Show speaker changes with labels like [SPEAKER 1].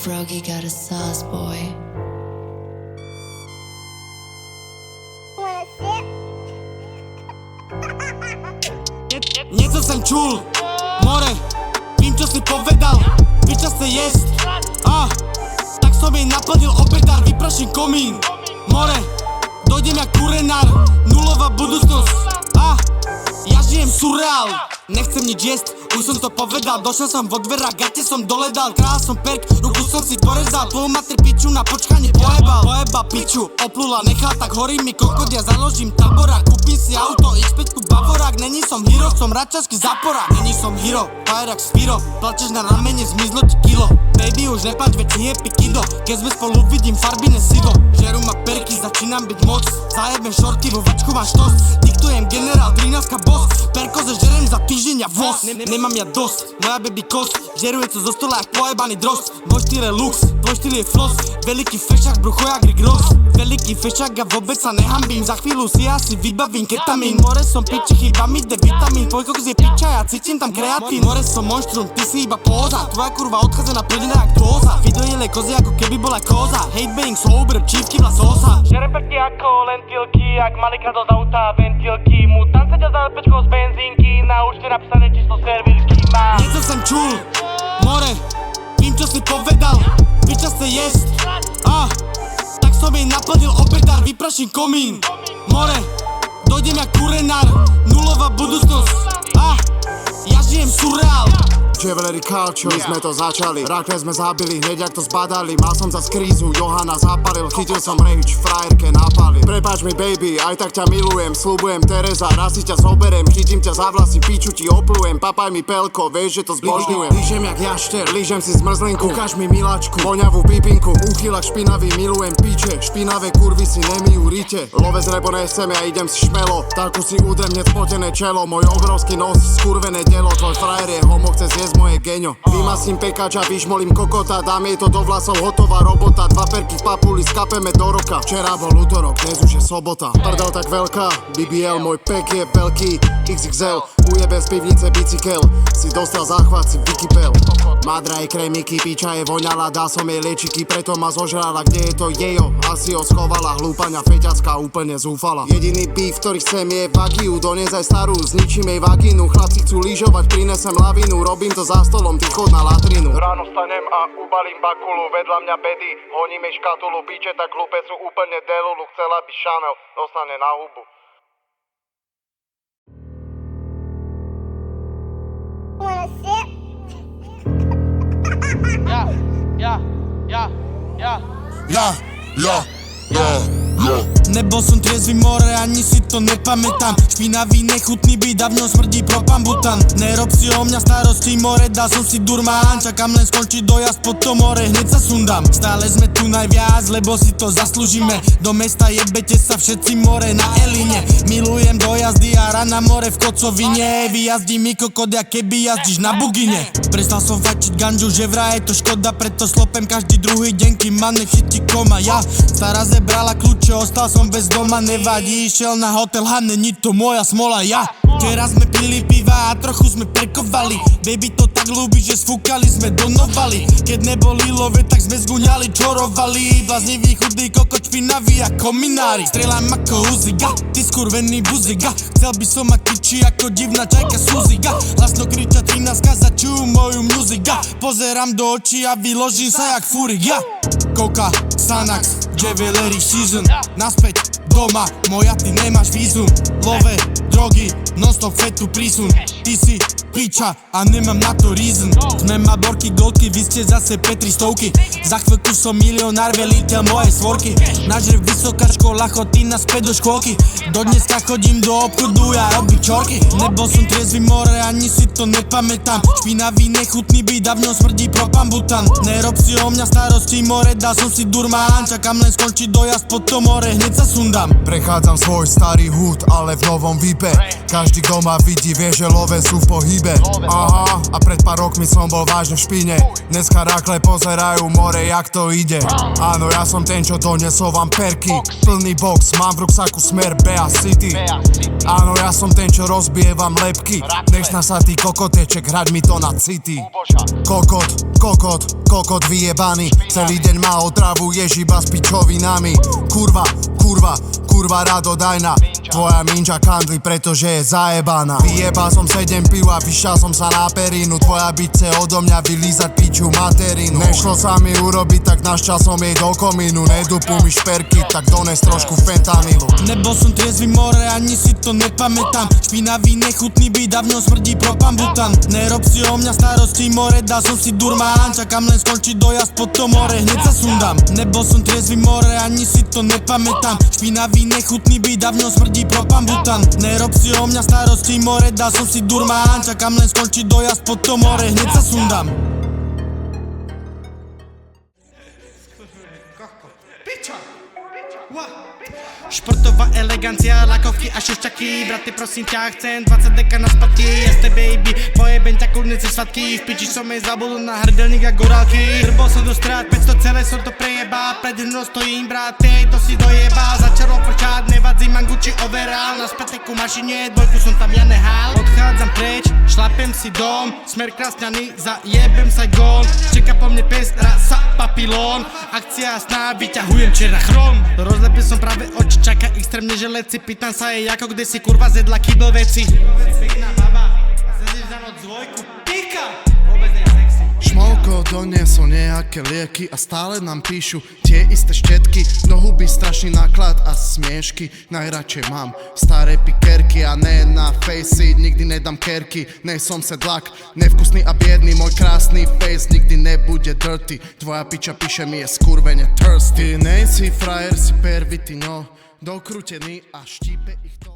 [SPEAKER 1] Froggy got a sauce, boy.
[SPEAKER 2] Něco jsem čul, more, vím čo si povedal, piča chce jesť, tak som jej naplnil obedár, vypraším komín, more, dojdem jak kurenár, nulová budúcnosť, ja žijem surreál, nechcem nič jesť, už som to povedal, došiel som vo dverách, gate som doledal, král som perk, ruku som si porezal, tvoju mater piču na počkanie pojebal piču, oplula, nechal tak horí mi kokot, ja založím táborák, kúpim si auto, X5 Bavorák, není som hero, som radčanský záporák, není som hero, fajrak Spiro, plačeš na ramene, zmizlo ti kilo, baby už neplač, veď nie je pikido, keď sme spolu vidím farbine sivo, žeru ma perky, začínam byť moc, zajebem šorty, vo vačku máš tos, diktujem generál, 13 boss, perkoze žerem za týždeň a voz, nemám ja dosť, moja baby kost, žeruje co zo stola jak pojebaný drost, môj štýl je lux, tvoj štýl je floss, veľký fešák, brucho jak Rick Ross, veľký fešák a vôbec sa nehambím, za chvíľu si asi vybavím ketamín, more som piči, chýba mi D vitamín, tvoj kokos je piča, ja cítim tam kreatín, more som monštrum, ty si iba póza, tvoja kurva odchádza na prdené jak dóza, video je kozy ako keby bola kóza, hatebaying sober, čívky vla sósa, žere perky ako lentilky, jak malý kradol z auta ventilky, mutant sedia za LPčkou z benzínky, na účte napísané číslo servírky má. Něco som čul, more, vím čo si povedal, piča chce jesť, tak som jej naplnil obedár, vypraším komín, more, dojdem jak kurenár, nulová budúcnosť, ja žijem surreál.
[SPEAKER 3] Jewelry culture, my sme to začali, rakve sme zabili, hneď jak to zbadali, mal som za skrízu, Johana zapalil, chytil som rage, frajerke napalil. Prepáč mi baby, aj tak ťa milujem, sľubujem Tereza, raz si ťa zoberiem, chytím ťa za vlasy, piču ti oplujem, papaj mi pelko, vieš, že to zbožňujem. Lížem jak jašter, lížem si zmrzlinku, ukáž mi miláčku, voňavú pipinku, úchylak špinavý, milujem piče, špinavé kurvy si nemijú rite. Love z rebo nesem, ja idem si šmelo, takú si udem hneď spotené čelo, môj obrovský nos, skurvené dielo, tvoj frajer je homo, chce zjesť moje geňo. Vymasím pekáča, vyšmolím kokota, dám jej to do vlasov, hotová robota, 2 perky v papuli, skapeme do roka. Včera bol útorok, dnes už je sobota. Prdel tak veľká, BBL, môj pek je veľký, XXL, ujebe z pivnice bicykel, si dostal záchvat, si vykypel. Madra je krémiky, piča je voňala, dá som jej liečiky, preto ma zožrala, kde je to jejo, asi ho schovala, hlúpaňa feťacká, úplne zúfala. Jediný beef, ktorý chcem je vagiu, dones aj starú, zničím jej vagínu, chlapci chcú lyžovať, prinesem lavinu, robím to za stolom, ty chod na latrinu. Ráno stanem a ubalím bakulu, vedľa mňa bedy, honím jej škatulu, piče tak hlúpe sú úplne delulu, chcela by Chanel, dostane na hubu.
[SPEAKER 2] Nebol som triezvy more, ani si to nepamätám. Špinavý, nechutný byt, dávno smrdí propambutan. Nerob si o mňa starosti more, dal som si durmán. Čakám len skončiť dojazd, potom more, hneď sa sundám. Stále sme tu najviac, lebo si to zaslúžime. Do mesta jebete sa všetci more na Eline. Milujem dojazdy a rana more v kocovine. Vyjazdí mi kokot, jak keby jazdíš na bugine. Prestal som fačiť ganžu, že vraj je to škoda, preto slopem každý druhý deň, kým ma nechytí koma. Ja, stará zebrala kľúče, ostal som bez doma, nevadí, išiel na hotel a není to moja smola, ja. Včera sme pili piva a trochu sme prekovali, baby to tak ľúbi, že sfúkali sme do novali. Keď neboli love, tak sme zguňali, čorovali, bláznivý chudý kokot, špinavý ako minári. Strelám ako Uziga, ty skurvený buziga, chcel by som mať piči ako divná čajka Suziga. Hlasno kriča 13, začujú moju muziga, pozerám do očí a vyložím sa jak furik, ja. Coca, Xanax, Jewelry season, naspäť doma, moja ty nemáš vízum. Love, drogy, non-stop fetu prísun, ty si piča a nemám na to reason. Sme Maborky, Goldky, vy ste zase Petri stovky. Za chvíľku som milionár, veliteľ mojej svorky. Nažre vysoká škola, chodí naspäť do škôlky. Do dneska chodím do obchodu, ja robím čorky. Nebol som triezvy more, ani si to nepamätám. Špinavý, nechutný byt, dávno smrdí propambutan. Nerob si o mňa starosti more, dal som si durmán. Čakám len skončiť dojazd, potom more, hneď sa sundám.
[SPEAKER 3] Prechádzam svoj starý hud, ale v novom VIP húpe. Každý kto ma vidí vie, že love sú v pohybe. Aha, a pred pár rokmi som bol vážne v špine. Dneska rakle pozerajú more, jak to ide. Áno, ja som ten, čo donesol vám perky. Plný box, mám v ruksaku smer Bea City. Áno, ja som ten, čo rozbije vám lepky. Nech sa ty kokoteček, hrať mi to na city. Kokot vyjebaný. Celý deň ma otravuje iba s pičovinami. Kurva radodajná. Tvoja minča kandli, pretože je zajebaná. Vyjebal som 7 piv a vyšal som sa na perinu. Tvoja byť chce odo mňa vylízať piču materinu. Nešlo sa mi urobiť, tak našťal som jej do komínu. Nedupu mi šperky, tak dones trošku fentanylu.
[SPEAKER 2] Nebol som triezvy more, ani si to nepamätám. Špinavý, nechutný byt a v ňom smrdí propambutan. Nerob si o mňa starosti more, dal som si durmán. Čakám len skončiť dojazd pod to more, hneď sa sundám. Nebol som triezvy more, ani si to nepamätám. Špinavý, nechutný byt a v ňom smrdí propambutan. Nerob si o mňa starosti more, dal som si durmán. Čakám len skončiť dojazd pod to more, hneď sa sundám. Športová elegancia, lakovky a šešťaky. Brate, prosím ťa, chcem 20 deka na spadky. Jasne baby, pojebem ťa kľudne cez svatky. V piči som jej zabudol na hrdelník a gorálky. Drbol som do strát, 500 celé som to prejebal. Pred mnou stojím, brate, to si dojebal. Začalo prčať, nevadzi, mám Gucci overall. Na späteku mašine, dvojku som tam ja nehal. Odchádzam preč, šlapem si dom. Smer krásňaný, zajebem sa gól. Čeka po mne pes, rasa papilón. Akcia jasná, vyťahujem černá chrom. Rozlepil som práve oči, čaká extrémne želeci. Pýtam sa jej, ako kde si kurva zjedla kýbel veci. Pekná baba, a sedíš na noc dvojku, píka, vôbec nie je sexy.
[SPEAKER 4] Šmolko doniesol nejaké lieky a stále nám píšu tie isté štetky. Do huby strašný náklad a smiešky. Najradšej mám staré pikerky a ne na facey. Nikdy nedám kerky, nej som sedlak. Nevkusný a biedný, môj krásny face nikdy nebude dirty. Tvoja piča píše mi je skurvene thirsty. Nej si frajer, si pervity, no. Dokrútený a štípe ich to.